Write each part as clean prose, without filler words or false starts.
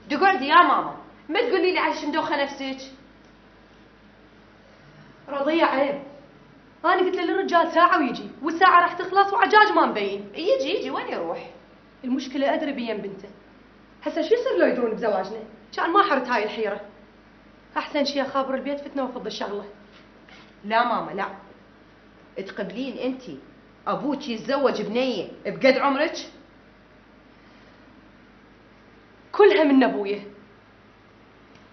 تقعدي يا ماما، ما تقولي لي عايش مدوخه نفسك. رضية عيب. انا قلت للرجال ساعه ويجي، والساعه راح تخلص وعجاج ما مبين. يجي وين يروح؟ المشكله ادري بين بنته. هسه شو يصير لو يدرون بزواجنا؟ كان ما حرت هاي الحيره. احسن شيء اخابر البيت فتنه وفض الشغله. لا ماما لا، تقبلين انتي ابوك يتزوج بنيه بقد عمرك؟ كلها من ابويا.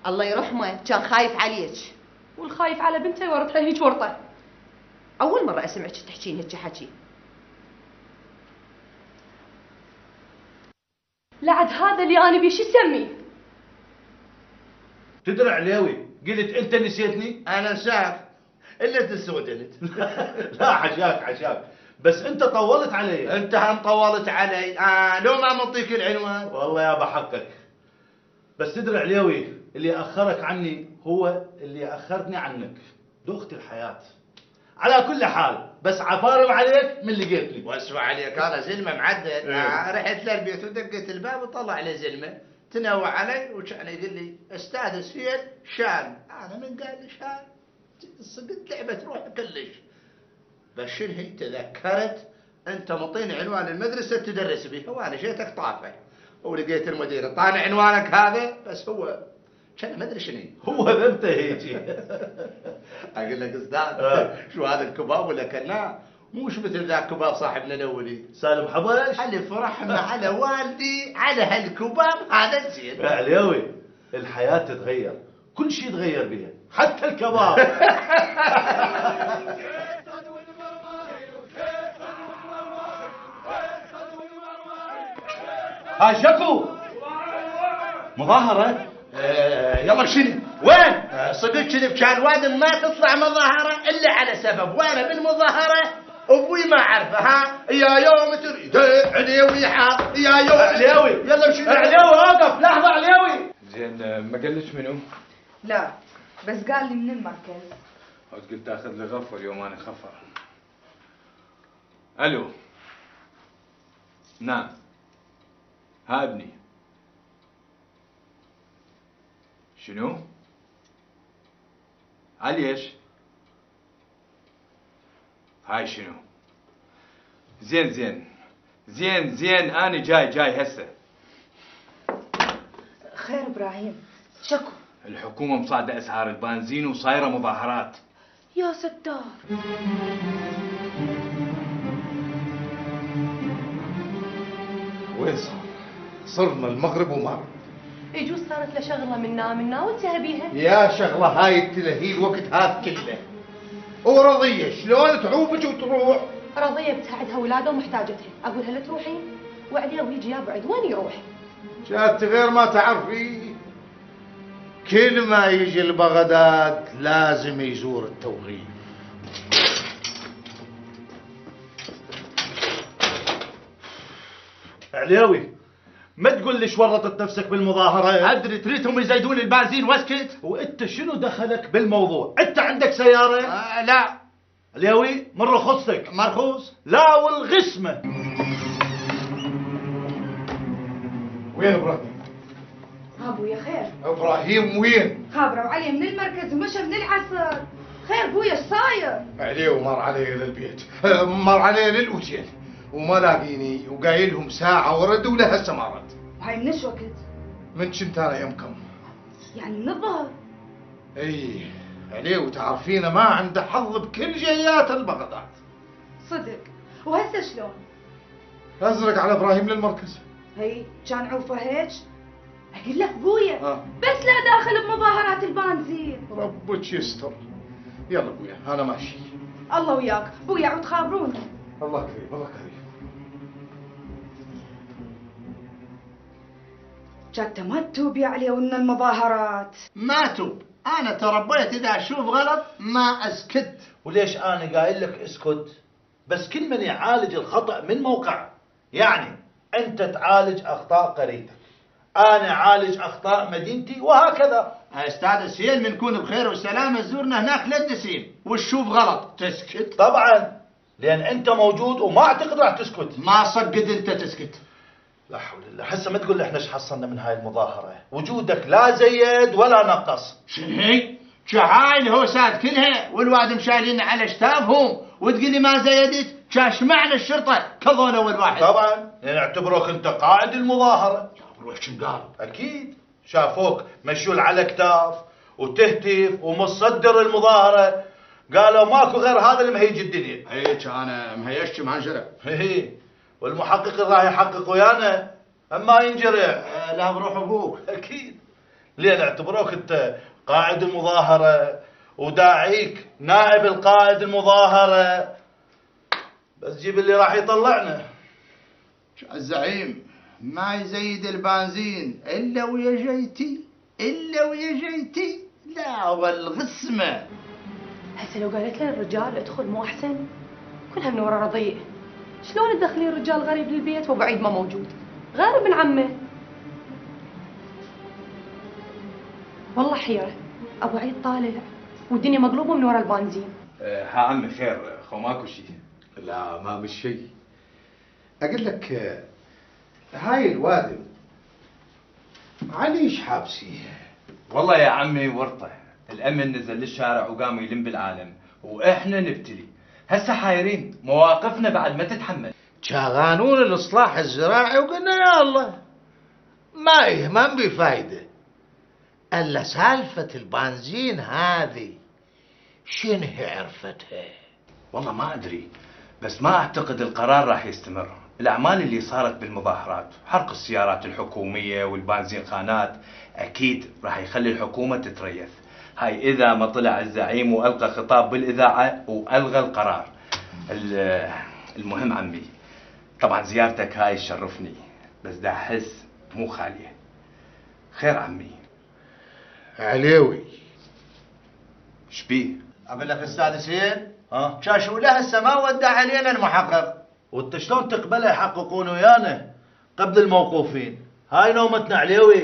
الله يرحمه كان خايف عليك. والخايف على بنته ورطها هيك ورطه. اول مره اسمعك تحكين هيك حكي. لعد هذا اللي انا بيه شو اسميه؟ تدري عليوي، قلت انت نسيتني؟ انا شاف الا تسودنت. لا حشاك بس انت طولت علي. انت هم طولت علي. لو ما منطيك العنوان. والله يا بحقك. بس تدري عليوي، اللي اخرك عني هو اللي اخرتني عنك. دخت الحياه. على كل حال بس عفارم عليك من اللي لقيت لي. واسمع عليك انا زلمه معدل. رحت للبيت ودقيت الباب وطلع لي زلمه تنوع علي وكان يقول لي استاذ سفير شان. انا من قال لي شان؟ صقت لعبه روح كلش. بس شنو هي تذكرت انت مطيني عنوان المدرسه تدرس بيها وانا جيتك طافه ولقيت المدير اعطاني عنوانك هذا. بس هو كان ما ادري شنو هو ذبته هيجي. اقول لك استاذ شو هذا الكباب ولا كنا مش مثل ذاك كباب صاحبنا الاولي سالم حبش. الف رحمه على والدي على هالكباب هذا الزين. عليوي الحياه تتغير، كل شيء يتغير بها حتى الكباب. ها شكو مظاهرة. يلا شنو وين؟ صدق كذي بكان واد ما تطلع مظاهرة الا على سبب. وانا بالمظاهرة ابوي ما اعرفه. يا يوم تريد عليوي حار يا يوم عليوي. يلا شنو عليوي اوقف لحظة عليوي. زين ما قالش منو؟ لا بس قال لي من المركز. قلت اخذ لي غفر اليوم انا خفر. الو. نعم. ها ابني. شنو؟ عليش؟ هاي شنو؟ زين انا جاي هسه. خير ابراهيم شكو؟ الحكومة مصاعدة اسعار البنزين وصايرة مظاهرات. يا ستار. وين صرنا المغرب وما يجوز صارت له شغله منا وانتهى بيها. يا شغله هاي التلهي الوقت هذا كله. ورضيه شلون تعوفك وتروح؟ رضية بتساعدها ولادها ومحتاجتها، اقولها لا تروحين وعليه ويجي يا بعد وين يروح؟ جات غير ما تعرفي. كل ما يجي لبغداد لازم يزور التوغيل. عليوي ما تقول لي ورطت نفسك بالمظاهرة. ادري تريدهم يزيدون البنزين واسكت. وانت شنو دخلك بالموضوع؟ انت عندك سيارة؟ لا. عليوي من رخصتك. مرخوص؟ لا والغسمة. وين ابراهيم؟ ابويا خير؟ ابراهيم وين؟ خابروا علي من المركز ومشى من العصر. خير بويا ايش صاير؟ عليه ومر علي للبيت. مر علي للاوتيل وما لاقيني وقايل لهم ساعة ورد ولا هسه ما رد. وهاي من ايش وقت؟ من كنت انا يمكم. يعني من الظهر؟ اي عليه وتعرفينه ما عنده حظ بكل جيات البغداد. صدق. وهسه شلون؟ ازرق على ابراهيم للمركز. هي كان عوفه هيك؟ اقول لك بويا بس لا داخل بمظاهرات البنزين. ربك يستر. يلا بويا انا ماشي. الله وياك بويا عود خابرونا. الله كريم الله كريم. جات ما تتوبي عليه وان المظاهرات. ما توب. انا تربيت اذا اشوف غلط ما اسكت. وليش انا قايل لك اسكت؟ بس كل من يعالج الخطأ من موقعه. يعني انت تعالج اخطاء قريتك، انا اعالج اخطاء مدينتي وهكذا. استاذ سهيل بنكون بخير وسلامه تزورنا هناك لا تسيم وتشوف غلط تسكت. طبعا لان انت موجود وما اعتقد راح تسكت. ما صقد انت تسكت. لا حول الله، هسه ما تقول لي احنا ايش حصلنا من هاي المظاهرة، وجودك لا زيد ولا نقص. شنو هي؟ هاي الهوسات كلها والواد مشايلين على اشتافهم وتقول لي ما زيدت؟ شاش معنى الشرطة كظون اول واحد. طبعا يعني اعتبروك انت قائد المظاهرة. روح شن قال؟ اكيد شافوك مشيول على كتاف وتهتف ومصدر المظاهرة، قالوا ماكو غير هذا اللي مهيج الدنيا. هيك انا مهيشت مهجرة. هي والمحقق اللي راح يحقق ويانا اما ينجرع. لا بروح ابوك. اكيد لين اعتبروك انت قائد المظاهرة وداعيك نائب القائد المظاهرة، بس جيب اللي راح يطلعنا. الزعيم ما يزيد البنزين الا ويا جيتي، الا ويا جيتي، لا والغسمة. هسه لو قالت له الرجال ادخل مو احسن؟ كلها من ورا رضيع. شلون تدخلين رجال غريب للبيت وابو عيد ما موجود؟ غير ابن عمه. والله حيرة، ابو عيد طالع والدنيا مقلوبة من ورا البنزين. ها عمي خير، خو ماكو شيء. لا ما مش شيء. اقول لك هاي الوادم عليش حابسيه؟ والله يا عمي ورطة، الأمن نزل للشارع وقام يلم بالعالم وإحنا نبتلي. هسه حايرين مواقفنا بعد ما تتحمل. قانون الاصلاح الزراعي وقلنا يا الله ما يهمم بفايدة، الا سالفة البنزين هذه شنو عرفتها؟ والله ما أدري، بس ما أعتقد القرار راح يستمر. الأعمال اللي صارت بالمظاهرات، حرق السيارات الحكومية والبنزين خانات، أكيد راح يخلي الحكومة تتريث. هاي إذا ما طلع الزعيم وألقى خطاب بالإذاعة وألغى القرار. المهم عمي، طبعا زيارتك هاي تشرفني، بس دا أحس مو خالية. خير عمي؟ عليوي شبيه؟ اقول لك استاذ حسين، ها شاشوا له هسه ما ودع علينا المحقق. وانت شلون تقبله يحققون ويانا قبل الموقوفين؟ هاي نومتنا عليوي.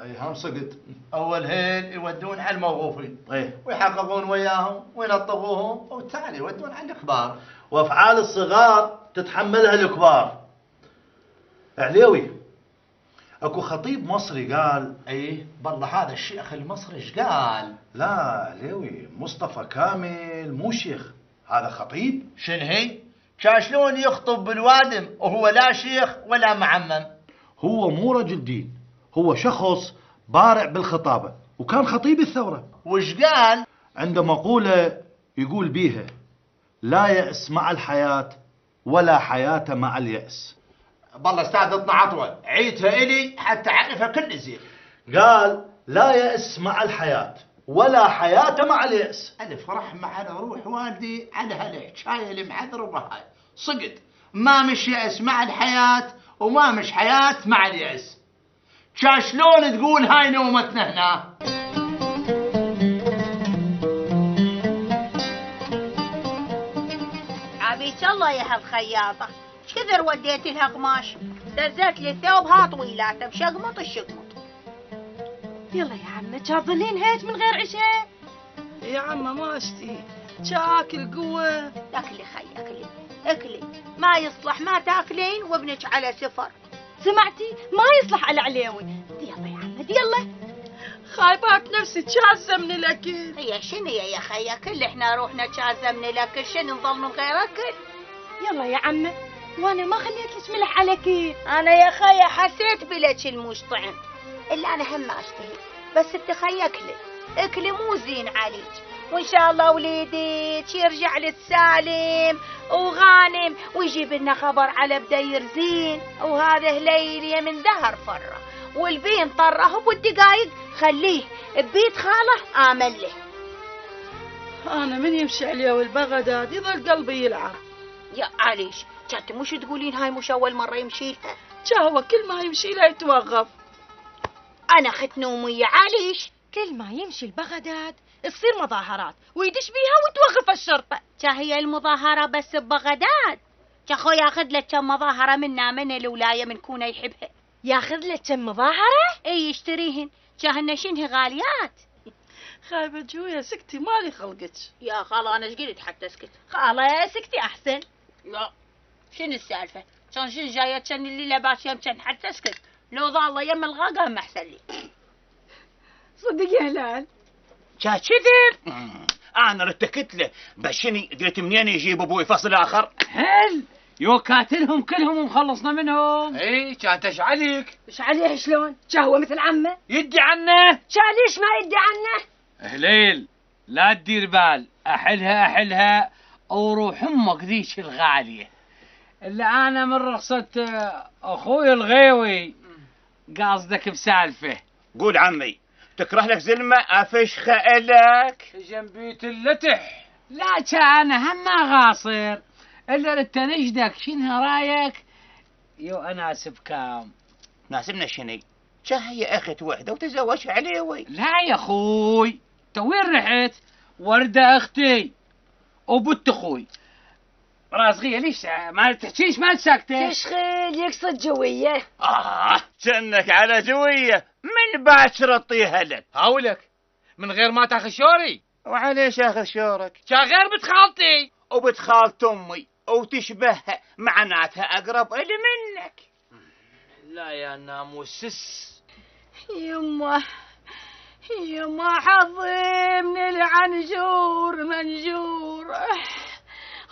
اي هم صقت. اول هيل يودون على الموقوفين ايه ويحققون وياهم وينطقوهم والتالي يودون على الكبار. وافعال الصغار تتحملها الكبار. عليوي اكو خطيب مصري قال. اي بالله هذا الشيخ المصري ايش قال؟ لا عليوي، مصطفى كامل مو شيخ، هذا خطيب. شنو هي؟ كان شلون يخطب بالوادم وهو لا شيخ ولا معمم؟ هو مو رجل دين، هو شخص بارع بالخطابة وكان خطيب الثورة. وش قال؟ عنده مقولة يقول بيها: لا يأس مع الحياة ولا حياة مع اليأس. بالله استاذ اطلع عطوة، عيدها الي حتى اعرفها كل زين. قال لا يأس مع الحياة ولا حياة مع اليأس. الف رحمة على روح والدي على هالحكاية اللي معذربة هاي. صقد ما مش يأس مع الحياة وما مش حياة مع اليأس. شلون تقول هاي نومتنا هنا؟ عبيت الله يا هالخياطة، كثر وديت لها قماش، دزت لي الثوب ها طويلاته بشقمط الشقمط. يلا يا عمة تظلين هيك من غير عشاء؟ يا عمة ما اشتي، شاكل قوة. اكلي خي اكلي اكلي، ما يصلح ما تاكلين وابنك على سفر. سمعتي؟ ما يصلح على عليوي. يلا يا عمة يلا. خايبات نفسي تشازة من الاكل. هي شنو يا خي اكل احنا روحنا تشازة من الاكل، شنو نظل من غير اكل؟ يلا يا عمة، وانا ما خليت لك ملح على كيف. انا يا خي حسيت بلك المش طعم، الا انا هم ما اشتهي، بس انت خي اكلي اكلي مو زين عليك، وان شاء الله وليدك يرجع للسالم وغانم ويجيب لنا خبر على بدير زين، وهذا هليل من دهر فره والبين طره بالدقايق خليه ببيت خاله آمن له. انا من يمشي عليه والبغداد يظل قلبي يلعب. يا عليش كنت مش تقولين هاي مش اول مره يمشي لها؟ هو كل ما يمشي لا يتوقف. انا خت نومي يا عليش، كل ما يمشي البغداد تصير مظاهرات ويدش بيها وتوقف الشرطة. هي المظاهرة بس ببغداد، اخو ياخذ لك كم مظاهرة منا من الولاية من كونه يحبها. ياخذ لك كم مظاهرة؟ اي يشتريهن، كهن شنه غاليات. خايبة جويا سكتي مالي خلقك. يا خالة انا ايش قلت حتى اسكت؟ خالة سكتي احسن. لا شنو السالفة؟ كان شن جايه كان الليله باشيه كان حتى اسكت لو ضاله يم الغاقه ما احسن لي. صدق يا هلال كذب. انا رتكت له بشني قلت منين يجيب ابوي فصل اخر. هل يو كاتلهم كلهم ومخلصنا منهم. اي كانت ايش عليك؟ ايش عليه شلون؟ كان هو مثل عمه يدي عنه. كان ليش ما يدي عنه؟ هليل لا تدير بال، احلها وروح امك ذيك الغاليه اللي انا من رخصة اخوي الغيوي قاصدك بسالفه. قول عمي تكره لك زلمه افشخه الك جنبيت اللتح. لا كان هم ما غاصر الا انت نجدك شنها رايك يو اناسب كام؟ ناسبنا شني؟ هي اخت وحده وتزوج عليوي. لا يا اخوي توين رحت؟ ورده اختي وبنت اخوي رازغيه. ليش ما تحكيش ما ساكته؟ تشخيل يقصد جويه. كأنك على جويه من باكر تطيها لك. هاولك من غير ما تاخذ شوري. وعليش اخذ شورك؟ كان غير بنت خالتي وبنت خالة امي وتشبهها معناتها اقرب الي منك. لا يا ناموسس. يما حظي من العنجور منجور،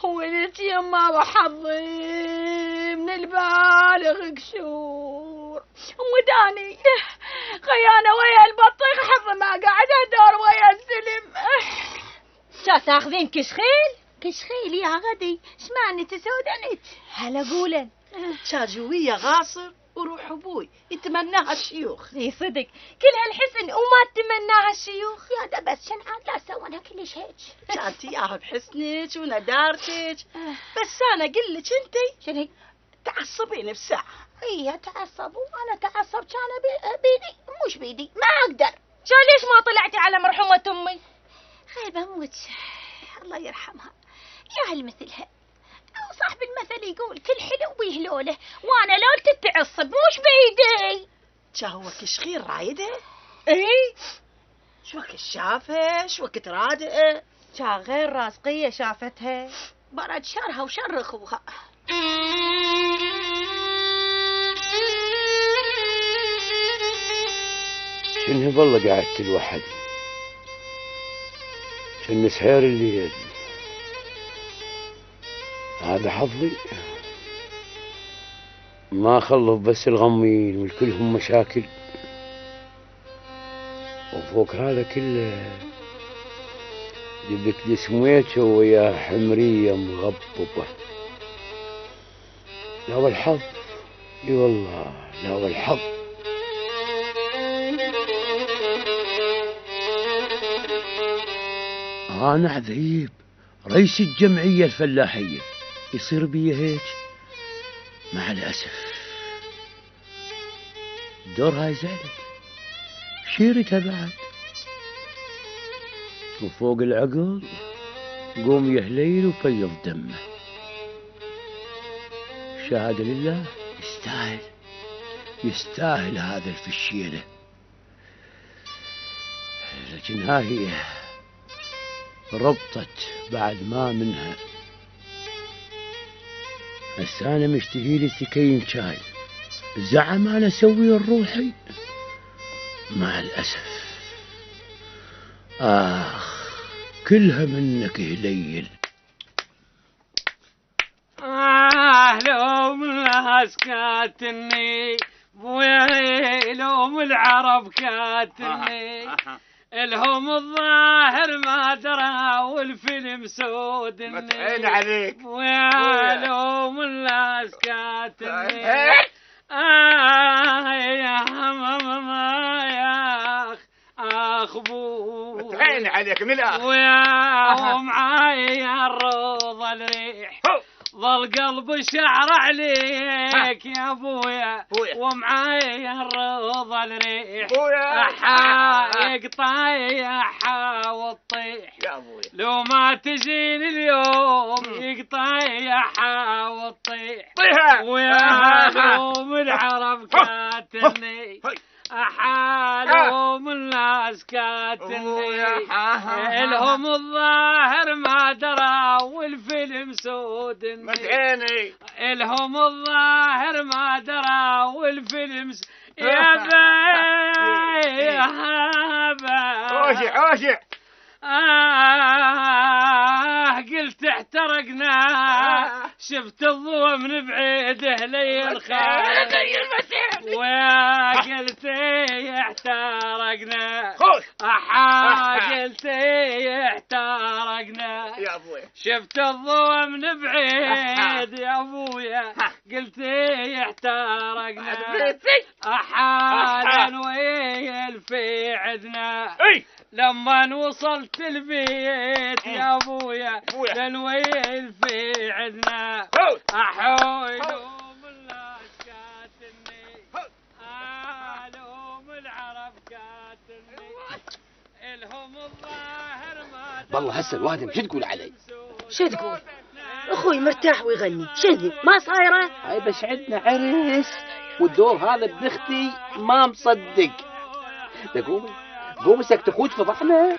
ولدت يما وحظي من البالغ قشور، وداني خيانة ويا البطيخ حظ ما قاعد ادور ويا الزلم. شا تاخذين كشخيل يا غدي شمعني تسودنت. هلا قولن شاجوية غاصر وروح ابوي يتمناها الشيوخ. اي صدق كل هالحسن وما تتمناها الشيوخ. يا ده بس شن عاد لا سوونها كلش هيك. كانت اياها بحسنك وندارتك، بس انا اقول لك انتي شن هيك تعصبين بساعة. هي تعصبوا انا تعصب كان بيدي مش بيدي ما اقدر. شو ليش ما طلعتي على مرحومة امي؟ خايبة موت الله يرحمها يا هالمثلها. صاحب المثل يقول كل حلو بيهلوله، وانا لو تتعصب مش بيدي. جا هو كشخير رايدها؟ اي شو وقت شافه شو وقت رادئه؟ جا غير رازقية شافتها برد شرها وشر اخوها. شنو والله قعدت الوحد شن سحير الليل هذا حظي ما خلف بس الغمين والكلهم مشاكل، وفوق هذا كله جبت لي سميته ويا حمرية مغببة. لا والحظ اي والله لا والحظ. أنا عذيب رئيس الجمعية الفلاحية يصير بي هيك مع الأسف. دور هاي زعلت شيرتها بعد، وفوق العقل قوم يا هليل وفيض دمه. شهادة لله يستاهل هذا الفشيلة، لكن ها هي ربطت بعد ما منها. هسه انا مشتهي لي سكين شاي، زعم انا اسوي الروحي مع الاسف. كلها منك هليل. لو من الناس كاتني بويا لو من العرب كاتني الهم الظاهر ما درى والفيلم سودني. متعين عليك ويا لو من الناس كاتني يا ماما يا اخ بو متعين عليك من الاخر. ويا ومعايا الروضه الريح ظل قلب شعر عليك يا ابويا، ومعايا الروضه الريح احايق طايحه وتطيح يا ابويا. لو ما تجين اليوم يقطيحه وتطيح ويا لوم العرب كاتني احالي اليوم الناس كاتني الهم الظاهر ما درى والفيلم سود مدعيني الهم الظاهر ما درى والفيلم يا بي اوشع قلت احترقنا شفت الضوء من بعيده لي الخير ويا قلت احترقنا قلت احترقنا يا ابوي شفت الضوء من بعيد يا ابويا قلت احترقنا احالا ويل في عدنا لما وصلت البيت يا ابويا للويل في عدنا احوي لوم الناس كاتني لوم العرب كاتني الهم الظاهر ما والله هسه الوادم شو تقول علي؟ شو تقول؟ اخوي مرتاح ويغني، شنو ما صايره؟ هاي بس عندنا عرس والدور هذا ابن اختي ما مصدق. قومي سكت اخوك فضحنا.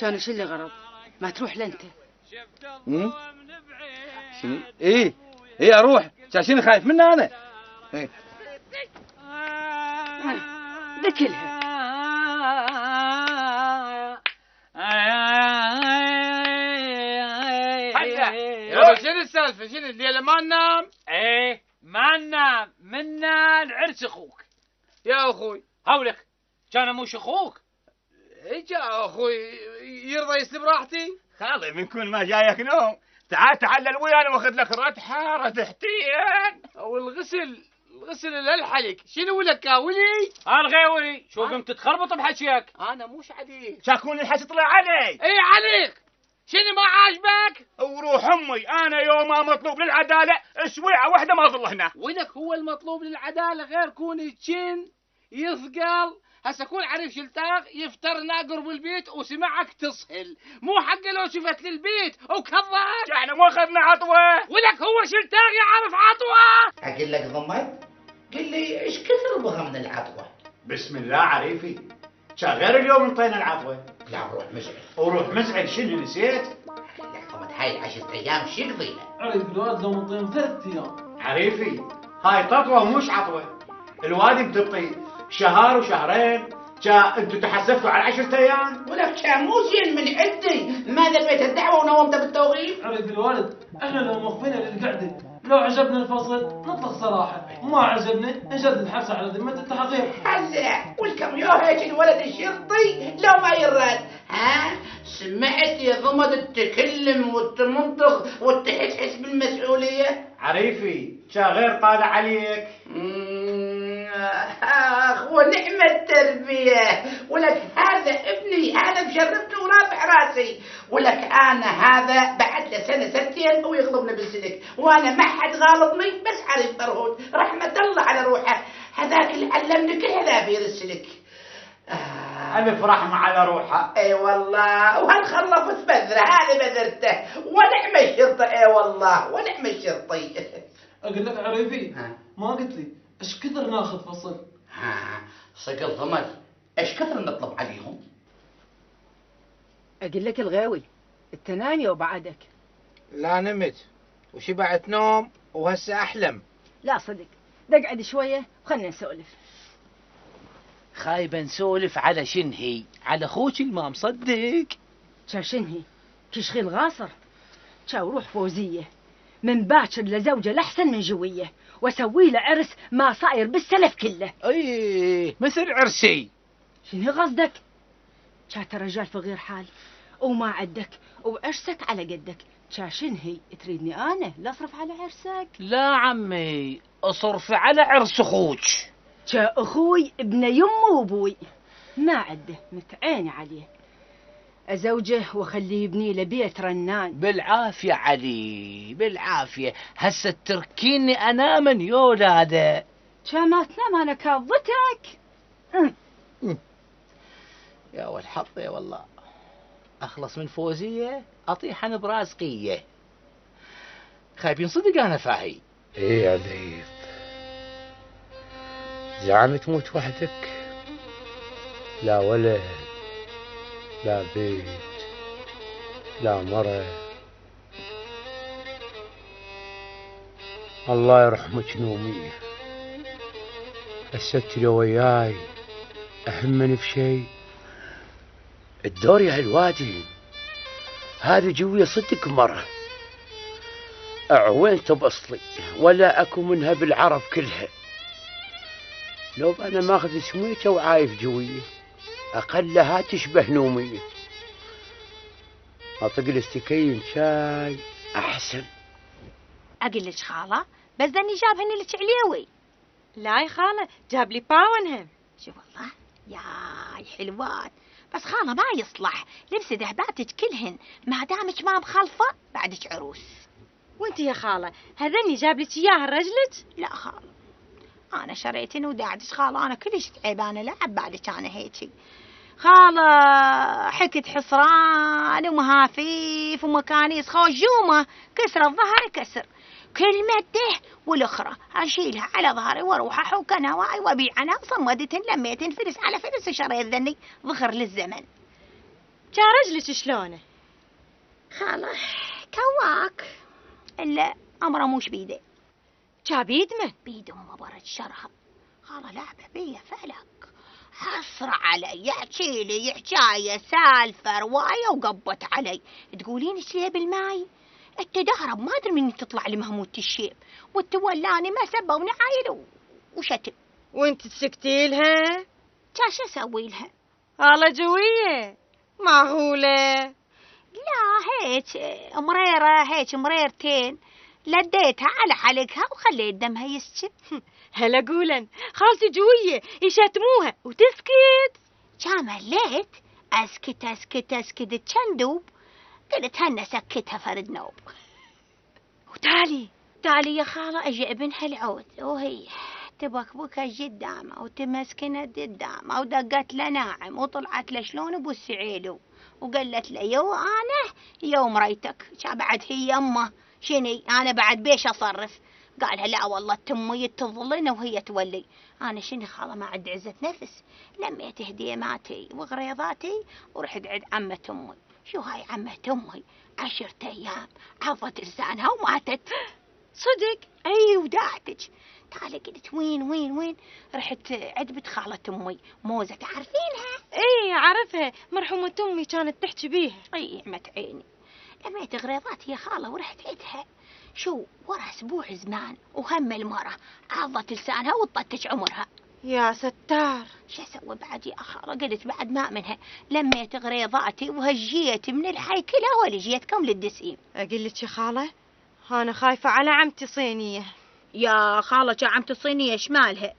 كان شو اللي غرض؟ ما تروح لانت؟ شنو؟ ايه اروح، شنو خايف منها انا؟ ذكلها يا شنو السالفه؟ شنو الليله ما ننام؟ ايه ما ننام منا العرس اخوك. يا اخوي هولك كان مش اخوك؟ ايه جا اخوي يرضى يسلب راحتي؟ خالي من كل ما جايك نوم تعال ويانا واخذ لك رتحه رتحتين. والغسل للحلق شنو لك يا ولي؟ انا غيولي شو قمت تخربط بحكيك؟ انا مش عليك شاكون الحكي طلع علي. ايه عليك شنو ما عاجبك؟ وروح امي انا يوم ما مطلوب للعداله اسويعه واحده ما ظل هنا. ولك هو المطلوب للعداله غير كون يتشن يثقل. هسه كون عرف شلتاغ يفتر ناقر بالبيت وسمعك تصهل، مو حقه لو شفت للبيت وكذاب. احنا مو اخذنا عطوه. ولك هو شلتاغ يعرف عطوه. اقول لك ضمي قل لي ايش كثر بغى من العطوه؟ بسم الله عريفي شا غير اليوم انطينا العطوه. لا روح مزعل. وروح مزعل شنو نسيت؟ لك ضمت هاي 10 ايام شو يقضينا؟ عريف الواد لو منطيهم 3 ايام. عريفي هاي تطوه ومش عطوه. الوادي بتطي شهر وشهرين، انتوا تحسفتوا على 10 ايام؟ ولك مو زين من عندي ما ذبيت الدعوه ونومت بالتوقيف. عريف الوالد احنا لو موقفين للقعده لو عجبنا الفصل نطلق صراحه، ما عجبنا نجدد حبس على ذمه التحقيق. هلا والكم يوم هيك الولد الشرطي لو ما يرد. ها سمعت يا ضمد تتكلم وتمنطق وتحس بالمسؤوليه؟ عريفي شا غير طالع عليك. اخ ونعم التربيه. ولك هذا ابني هذا مشرفته ورافع راسي. ولك انا هذا بعد له سنه سنتين ويغلبنا بالسلك وانا ما حد غالطني بس عرف فرهود رحمه الله على روحه. هذاك اللي علمني كل هذا السلك. ألف رحمة على روحه. اي والله وهالخلف بذره هذه بذرته ونعم الشرطه. اي والله ونعم الشرطي. اقول لك عريفي ما قلت لي ايش كثر ناخذ فصل؟ صقل ضمر ايش كثر نطلب عليهم؟ اقول لك الغاوي التناية وبعدك. لا نمت وشبعت نوم وهسه احلم. لا صدق دقعد شويه وخلنا نسولف. خايبه نسولف على شنهي؟ على اخوك ما مصدق. شنهي؟ كشغيل غاصر. روح فوزيه من باكر لزوجه لحسن من جويه واسوي له عرس ما صاير بالسلف كله. اي مثل عرسي. شنو قصدك؟ ترى رجال في غير حال وما عدك وعرسك على قدك. شنهي تريدني انا لا اصرف على عرسك؟ لا عمي اصرف على عرس اخوك. اخوي ابن يمه وابوي ما عده متعيني عليه. ازوجه واخليه يبني له بيت رنان. بالعافيه علي بالعافيه. هسه تركيني انام يا ولاده. ما تنام انا كاظتك. يا والحظ يا والله اخلص من فوزيه اطيح انا برازقيه. خايفين صدق انا فاهي. ايه يا ذيب زعم تموت وحدك لا ولد، لا بيت، لا مرة. الله يرحمك نومية. الست لو وياي أهمني في شيء الدور يا الوادي. هذه جوية صدق مرة أعوين تبصلي ولا أكو منها بالعرب كلها. لو أنا ماخذ سميته وعايف جوية أقلها تشبه نومية. أطق الاستكين شاي أحسن. أقول لك خالة بس ذني جابهن لك عليوي. لا يا خالة جاب لي باونهم. شو والله ياي حلوات، بس خالة ما يصلح لبس ذهباتك كلهن ما دامك ما مخلفة بعدك عروس. وانت يا خالة هذني جاب لك اياها رجلك؟ لا خالة أنا شريتن وداعتش خالة، أنا كلش تعبانة لا عبالك أنا هيجي. خالة حكت حصران ومهافيف ومكانيس خوجومة كسر الظهر كسر كل مده والاخرى اشيلها على ظهري واروح احوك نواي وابيع انا صمدتن لميتن فلس على فلس وشريت ذني ظهر للزمن. جا رجلك شلونه؟ خالة كواك الا امره موش بيده. جا بيد من؟ بيد ام برد شرها. خالة لعبه بيا فلك حصر علي يحكي لي حكايه سالفه روايه وقبت علي. تقولين ايش ليه بالماي؟ التدهرب ما ادري من تطلع لي مهموت الشيب والتولاني ما سبه ونعايل وشتم. وانت تسكتي لها؟ شو اسوي لها؟ والله جويه معقوله؟ لا هيك مريره هيك مريرتين لديتها على حلقها وخليت دمها يسكت. هلا قولا خالتي جويه يشتموها وتسكت. كان مليت اسكت تشندوب قلت هنا سكتها فرد نوب. وتالي يا خالة اجى ابنها العود وهي تبكبكها قدامه وتمسكنه قدامه ودقت له ناعم وطلعت له شلون ابو السعيلو وقالت له يو انا يو مريتك. بعد هي يمه شني انا بعد بيش اصرف؟ قالها لا والله تمي تظلنا وهي تولي. انا شني خالة ما عندي عزة نفس لميت هديماتي وغريضاتي ورحت عند عمة امي. شو هاي عمة امي 10 ايام عضت لسانها وماتت. صدق؟ اي وداعتك. تعالي قلت وين رحت عند بنت خالة امي موزة تعرفينها؟ اي اعرفها مرحومة امي كانت تحكي بيها. اي عمت عيني. لميت غريضاتي يا خالة ورحت عندها. شو ورا اسبوع زمان وهم المرة عضت لسانها وطتش عمرها. يا ستار. شو اسوي بعد يا خالة؟ قلت بعد ما منها لميت غريضاتي وهجيت من الحي كلها ولجيتكم للدسيم. اقول لك يا خالة انا خايفة على عمتي صينية. يا خالة عمتي صينية شمالها؟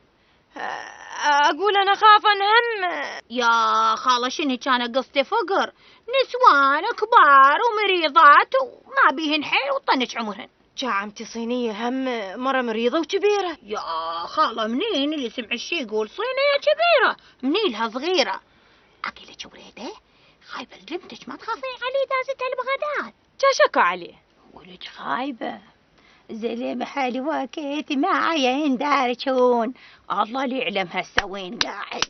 اقول انا خايفة انهم. يا خالة شنو كان قصدي فقر نسوان كبار ومريضات وما بيهن حيل وطنش عمرهن. جا عمتي صينية هم مرة مريضة وكبيرة. يا خالة منين اللي سمع الشي يقول صينية كبيرة منيلها صغيرة؟ أكلك وريدة خايبة لجمتك ما تخافين علي دازتها البغداد. جا شكو عليه؟ ولك خايبة زلمة حلوة كيتي معايا يندارجون الله اللي يعلم هسه وين قاعد.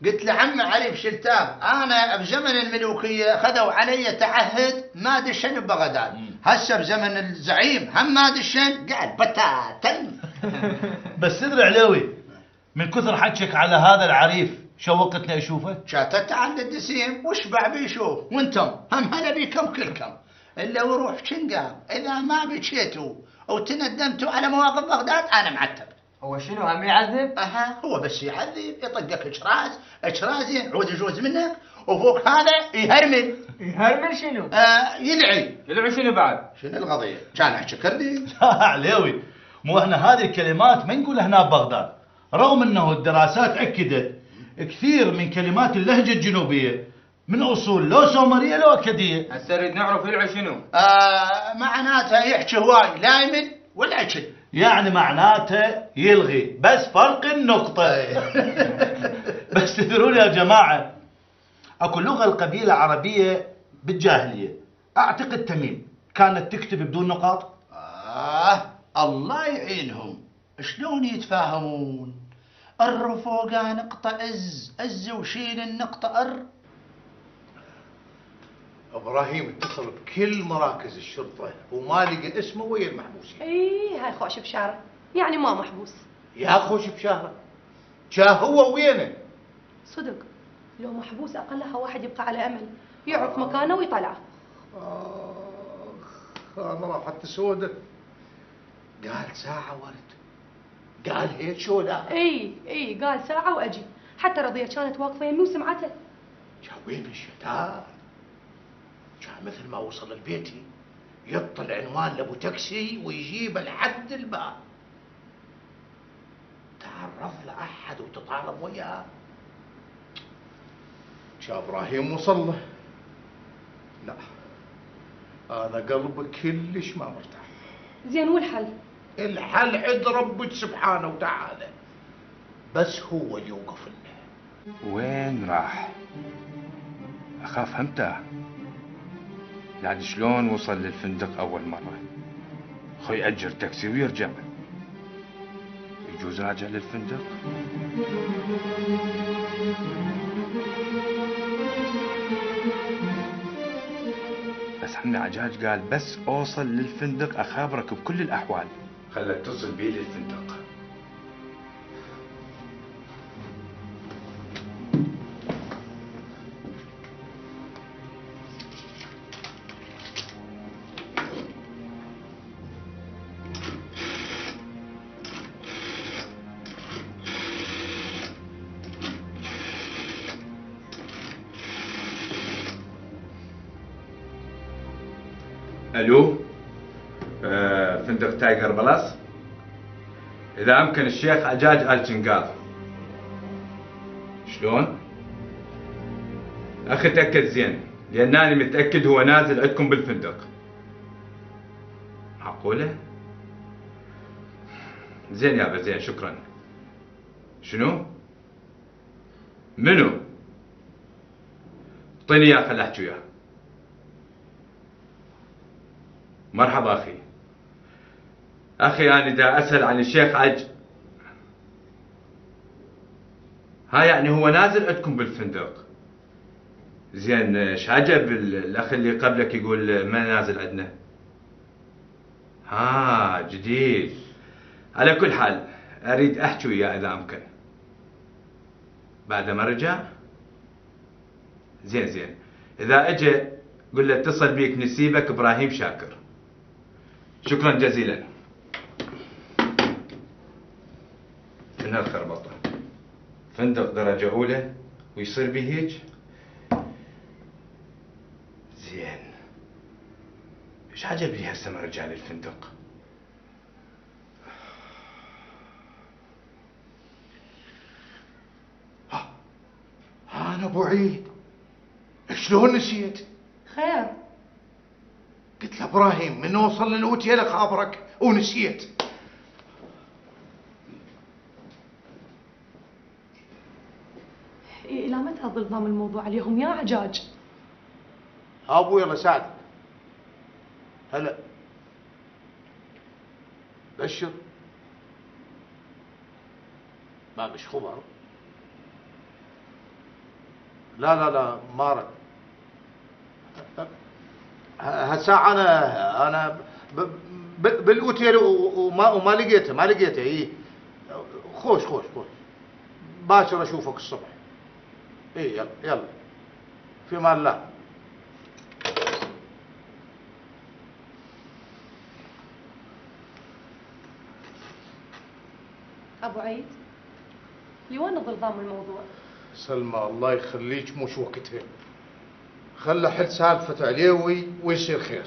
قلت لعم علي بشلتاب انا بزمن الملوكيه خذوا علي تعهد ما دشن ببغداد. هسه بزمن الزعيم هم ما دشن قاعد بتاتا. بس تدري عليوي من كثر حكيك على هذا العريف شوقتني اشوفه. شاتت عند الدسيم وشبع بيشوف وانتم هم هلا بيكم كلكم الا وروح شنقام اذا ما بكيتوا او تندمتوا على مواقف بغداد انا معتب. هو شنو هم يعذب؟ هو بس يعذب يطقك اشراز عود يجوز منك وفوق هذا يهرمل. يهرمل شنو؟ يلعي شنو بعد؟ شنو القضيه؟ كان يحكرني؟ لا عليوي مو احنا هذه الكلمات ما نقولها هنا ببغداد رغم انه الدراسات اكدت كثير من كلمات اللهجه الجنوبيه من اصول لو سومريه لو اكديه. هسه نريد نعرف يلعي شنو؟ معناتها يحكي هواي لا يمل ولا يشل. يعني معناته يلغي بس فرق النقطة. بس تدرون يا جماعة اكو لغة القبيلة العربية بالجاهلية اعتقد تميم كانت تكتب بدون نقاط. الله يعينهم شلون يتفاهمون؟ الرفوقة نقطة أز وشيل النقطة ابراهيم اتصل بكل مراكز الشرطه وما لقى اسمه ويا المحبوسين. هاي خوش بشارة، يعني ما محبوس. يا خوش بشارة، جا هو وينه؟ صدق لو محبوس اقلها واحد يبقى على امل يعرف مكانه ويطلعه. انا راحت سودة. قال ساعة ورد، قال هيك شو لا؟ اي قال ساعة واجي، حتى رضية كانت واقفة يمي وسمعته. جا وين الشتار؟ جا مثل ما وصل البيت يط العنوان لابو تاكسي ويجيبه لحد الباب. تعرض لأحد وتطالب وياه. جا ابراهيم وصل له. لا انا قلبي كلش ما مرتاح. زين والحل؟ الحل عند ربك سبحانه وتعالى، بس هو اللي يوقف لنا. وين راح؟ اخاف همته. يعني شلون وصل للفندق اول مرة؟ خو يأجر تاكسي ويرجع. يجوز راجع للفندق؟ بس عمي عجاج قال بس اوصل للفندق اخابرك بكل الاحوال. خلى اتصل بيه للفندق. الو، فندق تايجر بلس. اذا امكن الشيخ عجاج ال شنقاط. شلون؟ اخي تاكد زين لانني متاكد هو نازل عندكم بالفندق. معقوله؟ زين يابا زين، شكرا. شنو؟ منو؟ اعطيني اياه خل احكي وياه. مرحبا أخي. أنا دا أسأل عن الشيخ ها يعني هو نازل عندكم بالفندق. زين ايش عجب الأخ اللي قبلك يقول ما نازل عندنا؟ جديد. على كل حال أريد أحكي وياه إذا أمكن. بعد ما رجع؟ زين إذا أجى قل له اتصل بيك نسيبك إبراهيم شاكر. شكرا جزيلا. من هالخربطة فندق درجة أولى ويصير به هيك؟ زين ايش عجبني هسه ما رجع للفندق؟ انا ابو عيد شلون نسيت؟ خير؟ قلت له ابراهيم من وصل للاوتيل خابرك ونسيت. الى متى ظل ضام الموضوع عليهم يا عجاج؟ ابو يلا ساعدك. هلا بشر ما مش خبر. لا ما رد. هالساعة أنا بالأوتيل وما لقيته إيه. خوش باكر أشوفك الصبح. إيه يلا في مال الله. أبو عيد لوين ظل ضام الموضوع؟ سلمى الله يخليك مش وقتها. خلى حل سالفة عليوي ويصير خير.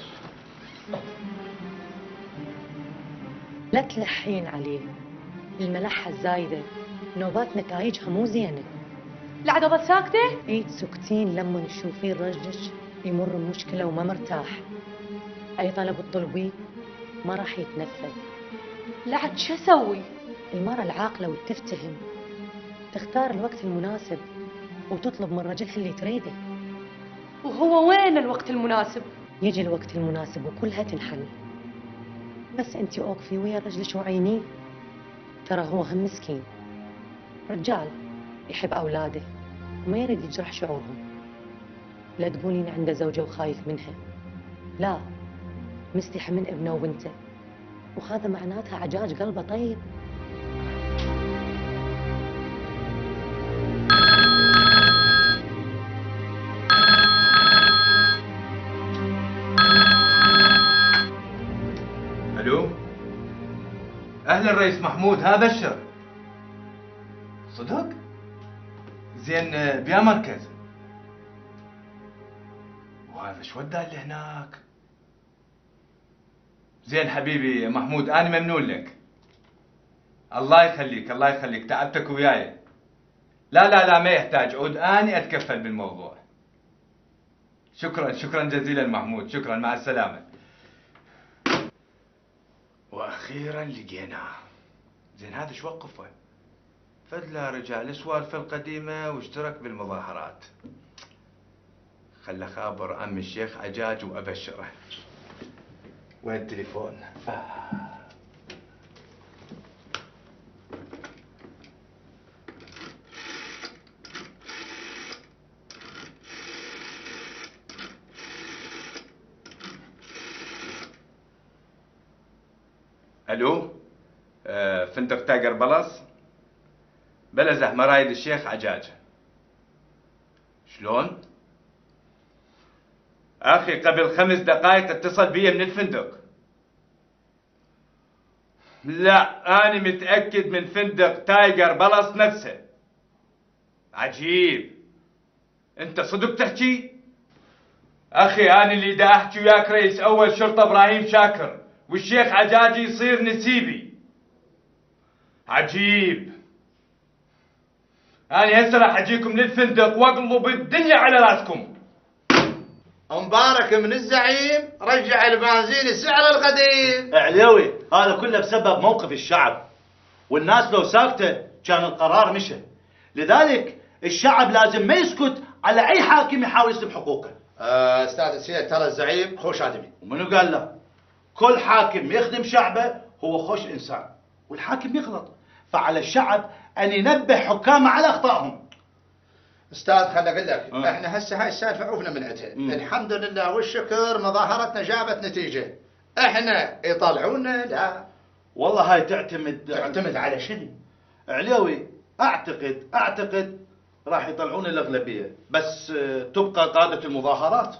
لا تلحين عليه، الملحة الزايدة نوبات نتائجها مو زينة. لا ظل ساكتة؟ اي تسكتين لما تشوفين رجلك يمر بمشكلة وما مرتاح. أي طلب تطلبيه ما راح يتنفذ. لا عاد شو أسوي؟ المرأة العاقلة وتفتهم تختار الوقت المناسب وتطلب من رجلها اللي تريده. وهو وين الوقت المناسب؟ يجي الوقت المناسب وكلها تنحل. بس انتي اوقفي ويا رجلك وعينيه ترى هو هم مسكين، رجال يحب أولاده وما يريد يجرح شعورهم. لا تقولين عنده زوجة وخايف منها، لا، مستحي من ابنه وبنته، وهذا معناتها عجاج قلبه طيب. الو، اهلا رئيس محمود، ها بشر. صدق؟ زين بيا مركز. وهذا شو وداه اللي هناك؟ زين حبيبي محمود، انا ممنون لك. الله يخليك الله يخليك، تعبتك وياي. لا لا لا ما يحتاج، عود اني اتكفل بالموضوع. شكرا شكرا جزيلا محمود، شكرا، مع السلامة. واخيرا لقيناه. زين هذا شو وقفه؟ فدلا رجع لسوالفه القديمه واشترك بالمظاهرات. خله خابر عم الشيخ عجاج وابشره. وين التليفون؟ الو، فندق تايجر بلس. بلا زحمه، رايد الشيخ عجاج. شلون؟ اخي قبل 5 دقائق اتصل بي من الفندق. لا انا متاكد من فندق تايجر بلس نفسه. عجيب، انت صدق تحكي؟ اخي انا اللي دا احكي وياك رئيس اول شرطه ابراهيم شاكر، والشيخ عجاج يصير نسيبي. عجيب. أنا هسه راح أجيكم للفندق وأقلب الدنيا على راسكم. مبارك من الزعيم رجع البنزين السعر القديم. عليوي، هذا كله بسبب موقف الشعب، والناس لو ساكته كان القرار مشى. لذلك الشعب لازم ما يسكت على أي حاكم يحاول يسلب حقوقه. أستاذ السيد، ترى الزعيم خوش آدمي. ومنو قال له؟ كل حاكم يخدم شعبه هو خوش إنسان، والحاكم يغلط، فعلى الشعب أن ينبه حكامه على أخطائهم. أستاذ خلي أقول لك، إحنا هسه هاي السالفة عوفنا من عندها، الحمد لله والشكر مظاهرتنا جابت نتيجة. إحنا يطلعونا لا. والله هاي تعتمد على شنو؟ عليوي، أعتقد راح يطلعون الأغلبية، بس تبقى قادة المظاهرات.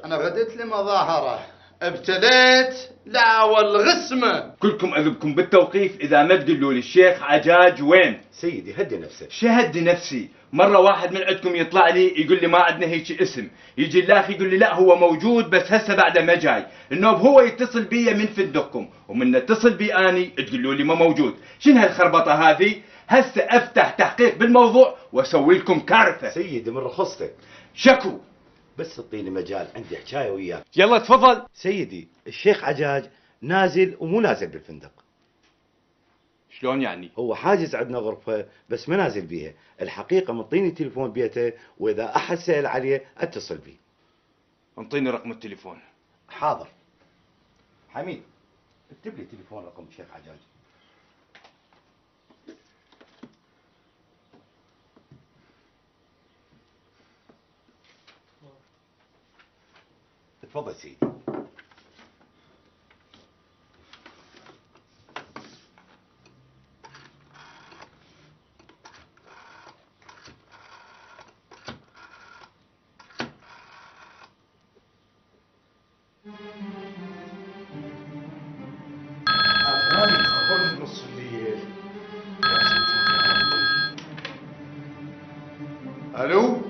أنا غديت لمظاهرة ابتديت لا والغسمة. كلكم أذبكم بالتوقيف إذا ما تقولوا لي الشيخ عجاج وين؟ سيدي هدي نفسك. شو هدي نفسي؟ مرة واحد من عندكم يطلع لي يقول لي ما عندنا هيك اسم، يجي اللاخ يقول لي لا هو موجود بس هسه بعده ما جاي، النوب هو يتصل بي من فندقكم، ومن اتصل بي اني تقولوا لي ما موجود، شنو هالخربطة هذه؟ هسه افتح تحقيق بالموضوع واسوي لكم كارثة. سيدي من رخصتك. شكو. بس اعطيني مجال، عندي حكايه وياك. يلا تفضل. سيدي الشيخ عجاج نازل ومو نازل بالفندق. شلون يعني؟ هو حاجز عندنا غرفه بس ما نازل بيها، الحقيقه منطيني تليفون بيته، واذا احد سال عليه اتصل بيه. انطيني رقم التليفون. حاضر. حميد اكتب لي تليفون رقم الشيخ عجاج. تفضل سيدي. أفرادي خبرني بنص الليل. ألو؟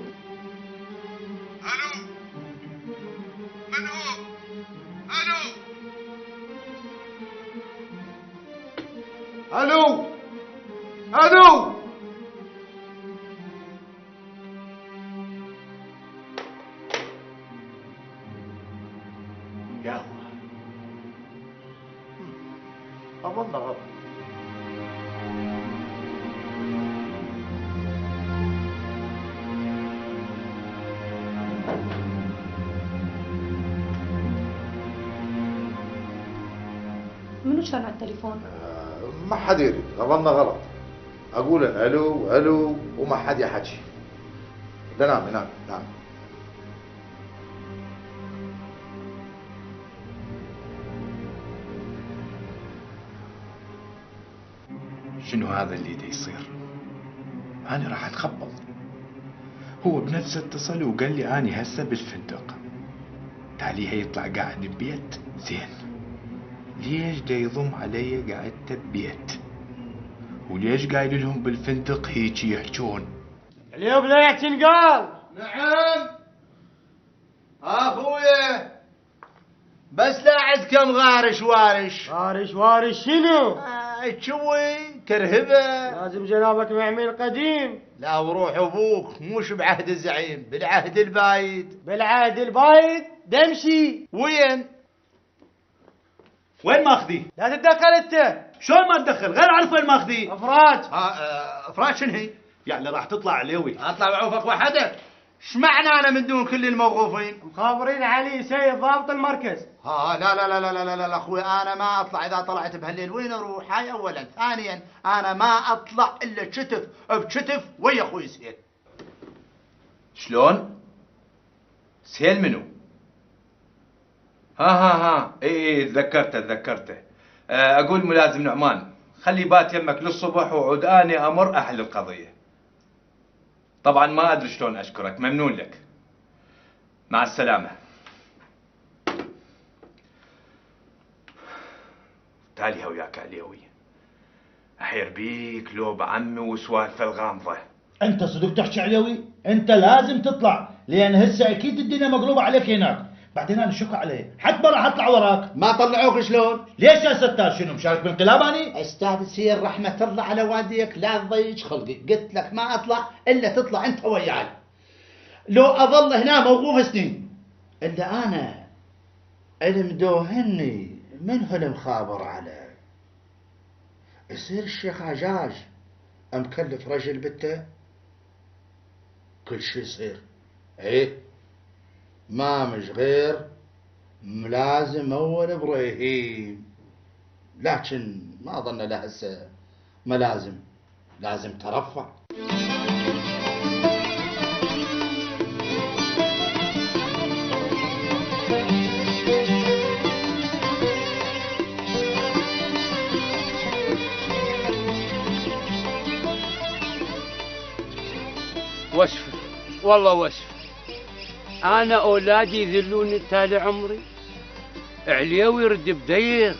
ألو؟ ألو؟ قهوة. أظن غلط. منو كان على التليفون؟ ما حد يدري، غلطنا غلط. اقول الو الو وما حد يحكي. لا نام نام نام. شنو هذا اللي دا يصير؟ أنا راح أتخبط. هو بنفسه اتصل وقال لي أني هسه بالفندق. تاليها يطلع قاعد ببيت زين. ليش دا يضم علي قاعدته ببيت؟ وليش قايل لهم بالفندق هيجي يحجون؟ اليوم لا تنقال. نعم اخويا، بس لا عد كم غارش وارش. غارش وارش شنو؟ تشوي كرهبه. لازم جنابك معمل قديم. لا وروح ابوك، مش بعهد الزعيم، بالعهد البايد. بالعهد البايد دمشي. وين ماخذي؟ لا تتدخل انت. شلون ما تدخل؟ غير اعرف وين ماخذي. افراج. افراج شنو هي؟ يعني راح تطلع عليوي. اطلع بعوفك وحدك. ايش معنى انا من دون كل الموظفين؟ مخابرين علي سيد ضابط المركز. لا لا لا لا لا لا لا اخوي، انا ما اطلع. اذا طلعت بهالليل وين اروح؟ هاي اولا. ثانيا انا ما اطلع الا كتف بكتف ويا اخوي سهيل. شلون؟ سهيل منو؟ ها اي تذكرته. اقول ملازم نعمان خلي بات يمك للصبح وعود اني امر احل القضيه. طبعا ما ادري شلون اشكرك، ممنون لك. مع السلامه. تاليها وياك عليوي، احير بيك لو بعمي وسوالفه الغامضه. انت صدق تحكي عليوي؟ انت لازم تطلع، لان هسه اكيد الدنيا مقلوبه عليك هناك. بعدين انا شك عليه، حتى ما راح اطلع وراك. ما طلعوك شلون؟ ليش يا ستار؟ شنو مشارك بالانقلاب اني؟ استاذ سير رحمه الله على والديك، لا تضيج خلقي، قلت لك ما اطلع الا تطلع انت وياي. لو اظل هنا موقوف سنين الا انا المدوهني من هالمخابر علي. يصير الشيخ عجاج مكلف رجل بته كل شيء يصير. ايه ما مش غير ملازم اول ابراهيم، لكن ما ظن له هسه ملازم، لازم ترفع. وصف والله وصف. انا اولادي يذلوني طال عمري، عليوي يرد بدير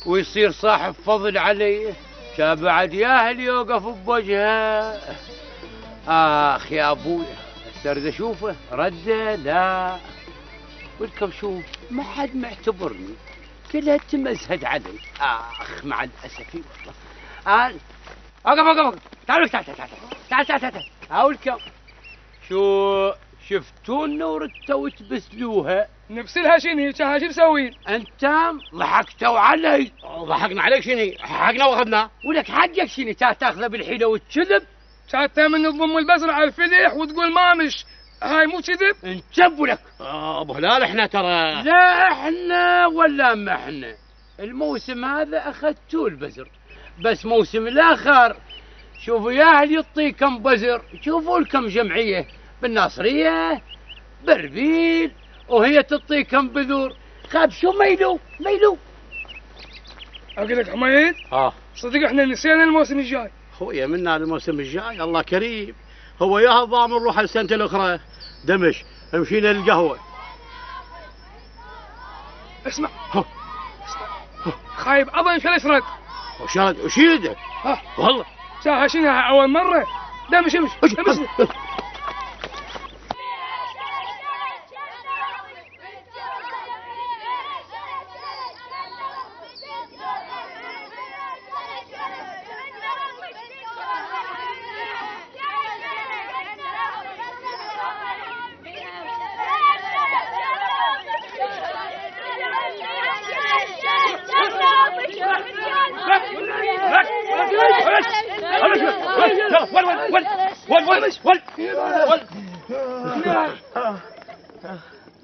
ويصير صاحب فضل علي، كان بعد ياهل يوقف بوجهه. اخ يا ابويا، اريد اشوفه رده لا. ولكم شوف ما حد معتبرني، كلها تمزهد علي. اخ مع الاسف والله. اقف تعالوا تعال هاولكم. شو شفتونا وردتوا تبسلوها؟ نبسلها شنو؟ شو نسوي؟ انتم ضحكتوا علي. ضحكنا عليك شنو؟ حقنا واخذنا. ولك حقك شنو؟ تاخذه بالحيله والكذب؟ كانت من تضم البزر على الفلح وتقول ما مش، هاي مو كذب؟ انجب لك. ابو هلال احنا ترى. لا احنا ولا ما احنا. الموسم هذا اخذتوا البزر، بس موسم الاخر شوفوا يا اهل يعطيكم بزر، شوفوا لكم جمعيه بالناصريه بربيل وهي تعطيكم بذور. خاب شو ميلو اقول لك حميد، صدق احنا نسينا الموسم الجاي. خويا منا الموسم الجاي الله كريم. هو ياها ضامن نروح السنه الاخرى دمشق، مشينا للقهوه. اسمع خايب اظن شو يسرد. وش يده؟ والله شنو اول مره؟ دمشق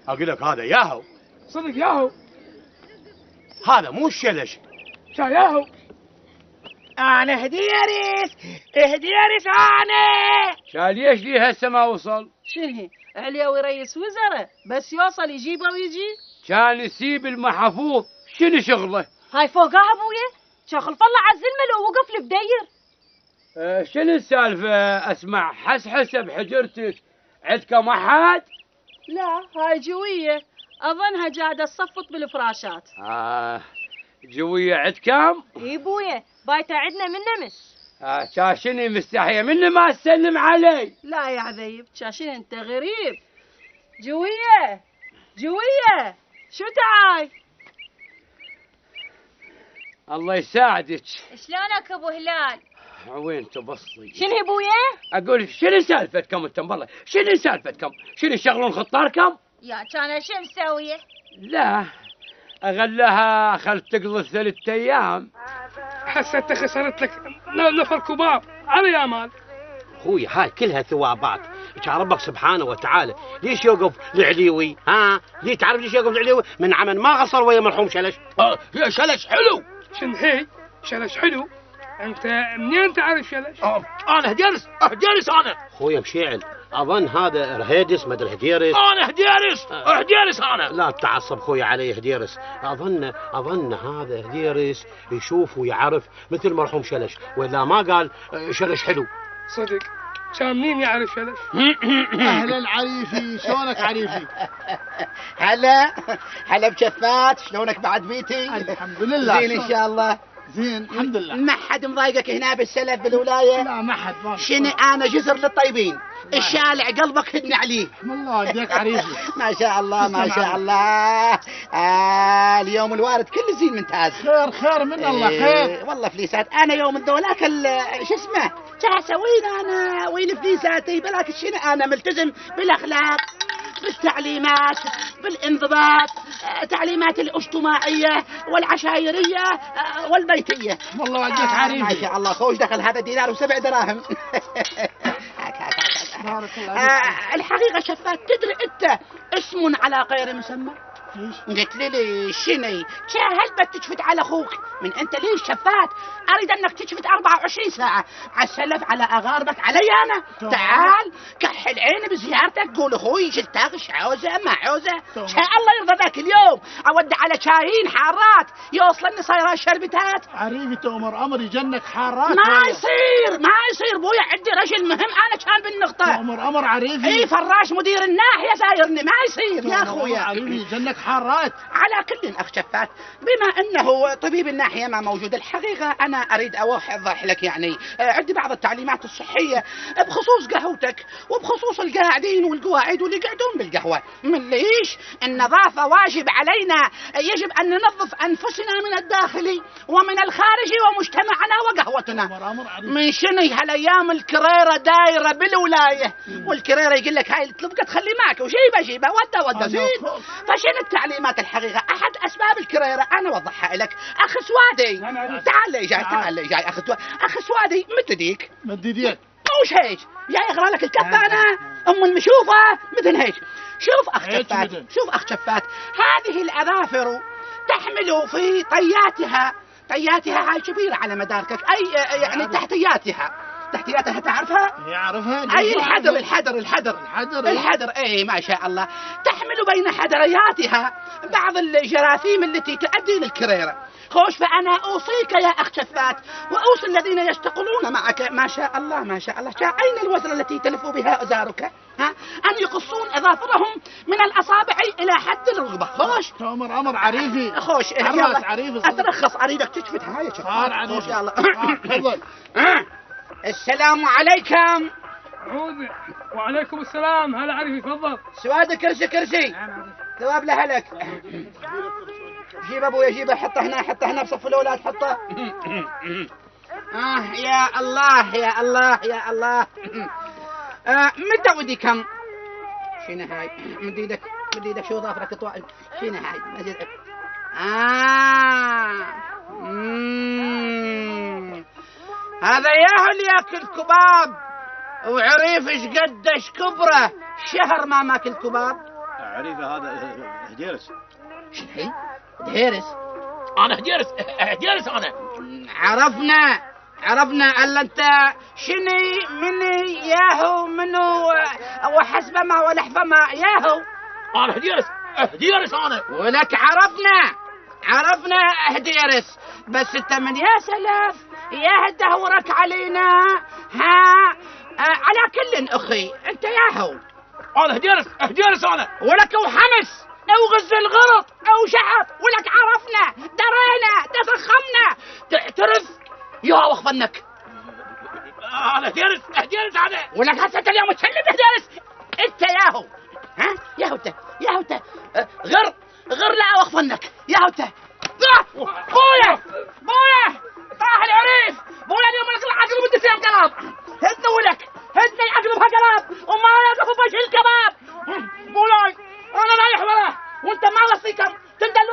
اقول لك هذا ياهو. صدق ياهو. هذا مو الشلش. ياهو. انا هديرس هديرس انا. شال ليش لي هسه ما وصل؟ شنو عليوي رئيس وزراء بس يوصل يجيبه ويجي؟ كان يسيب المحفوظ شنو شغله؟ هاي فوقها ابويا شغل الله عالزلمه لو وقف لي بدير. شنو السالفه؟ اسمع حسحسه بحجرتك عندكم احد؟ لا هاي جويه اظنها قاعده تصفط بالفراشات. جويه عندكم؟ اي بويا بايته عندنا من نمس. شاشني مستحيه مني ما تسلم علي. لا يا عذيب شاشين انت غريب. جويه جويه شو تعاي؟ الله يساعدك. شلونك ابو هلال؟ وين تبصي؟ شنو بويا؟ اقول شنو سالفتكم انتم والله؟ شنو سالفتكم؟ شنو شغلون خطاركم؟ يا كان شو مسويه؟ لا اغلها خل تقضي 3 ايام. حسيت خسرت لك نفر كبار على يا مال. اخوي هاي كلها ثوابات. كان ربك سبحانه وتعالى ليش يوقف العليوي؟ ليه تعرف ليش يوقف العليوي؟ من عمل ما قصر ويا مرحوم شلش. يا شلش حلو. شن هي شلش حلو؟ انت منين تعرف شلش؟ انا هديرس انا. اخويا مشيعل اظن هذا رهيدس ما ادري هديرس. انا هديرس انا. لا تعصب خويا علي هديرس. اظن هذا هديرس يشوف ويعرف مثل مرحوم شلش ولا ما قال شلش حلو. صدق كان مين يعرف شلش؟ اهلا عريفي شلونك عريفي؟ هلا بشفات شلونك بعد بيتي؟ الحمد لله زين ان شاء الله. زين الحمد لله. ما حد مضايقك هنا بالسلف بالولايه؟ لا ما حد. شنو انا جسر للطيبين الشارع قلبك هدني عليه. الله يديك عريفي. ما شاء الله ما شاء الله. اليوم الوارد كل زين ممتاز. خير من الله خير. والله فليسات انا يوم ذولاك شو اسمه شو اسوين انا وين فليساتي بلاك شنو انا ملتزم بالاخلاق بالتعليمات بالانضباط تعليمات الاجتماعيه والعشائريه والبيتيه. والله وديك عريفي. ما شاء الله خوش دخل هذا دينار و7 دراهم. بارك الله الحقيقه شفات تدري انت اسم على غير مسمى؟ قلت لي شني؟ هل بتشفت على اخوك من انت ليش شفات؟ اريد انك تشفت 24 ساعه على السلف على اغاربك علي انا. تعال كحل عيني بزيارتك قول اخوي شلتاغش عوزه ما عوزه. شاء الله يرضى ذاك اليوم اودع على شايين حارات يوصلني صايره شربتات. عريفي تؤمر امر يجنك حارات. ما يصير بويا عندي رجل مهم انا كان بالنقطه. تؤمر امر عريفي. اي فراش مدير الناحيه زايرني ما يصير يا اخويا. عريفي يجنك حارات. على كل اخ شفات بما انه طبيب الناحيه ما موجود الحقيقه انا اريد اوضح لك يعني عندي بعض التعليمات الصحيه بخصوص قهوتك وبخصوص القاعدين والقواعد واللي يقعدون بالقهوه. من ليش النظافه واجب علينا يجب ان ننظف انفسنا من الداخل ومن الخارج ومجتمعنا وقهوتنا. من شنو هالايام الكريره دايره بالولايه والكريره يقول لك هاي تلبقه تخلي معك وجيبه وده زين. فشنو التعليمات الحقيقه احد اسباب الكريره انا اوضحها لك اخ سوادي. تعال لي جاي اخ سوادي مد يديك. مد يديك مش هيك جاي اقرا لك الكفه انا ام المشوفه مثل هيك. شوف اخ شفات هذه الاظافر تحمل في طياتها هاي كبيره على مداركك اي يعني تحتياتها تعرفها؟ يعرفها. اي الحدر اي ما شاء الله تحمل بين حدرياتها بعض الجراثيم التي تؤدي للكريره. خوش فانا اوصيك يا اخ شفات واوصي الذين يشتغلون معك ما شاء الله اين الوزر التي تلف بها ازارك؟ ان يقصون اظافرهم من الاصابع الى حد الركبه. خوش امر عريفي. خوش عريفي اترخص اريدك تشفت هاي صار عريفي. يلا تفضل. السلام عليكم. وعليكم السلام. هلا عريفي تفضل. سواد كرسي ثواب لهلك. جيب ابويا جيبه حطه هنا بصف الاولاد حطه. يا الله متى وديكم؟ شنو هاي؟ مد ايدك شو ظافرك طوال شنو هاي؟ هذا ياهو اللي ياكل كباب وعريف ايش قدش كبره شهر ما ماكل كباب. عريفه هذا هديرس. شنو هي؟ هديرس؟ انا هديرس انا. عرفنا عرفنا الا انت شني مني ياهو منو وحسب ما ولحفه ما ياهو. انا هديرس انا. ولك عرفنا هديرس، بس انت من يا سلف يا دهورك علينا. ها على كل اخي انت ياهو. انا هديرس انا. ولك وحمس او غز الغرط او شعب، ولك عرفنا درينا تفخمنا تعترف يا وخفنك. انا هديرس انا. ولك هسه اليوم تسلم هديرس انت ياهو. ها ياهو انت غر لا وخفنك ياهو انت. بويا طاح العريف بويا اليوم لك العقل بدي سيم قلاب. هدني العقل بها قلاب وما يقف بوجه الكباب. بولاي انا رايح وراه وانت ما وصيكم تندل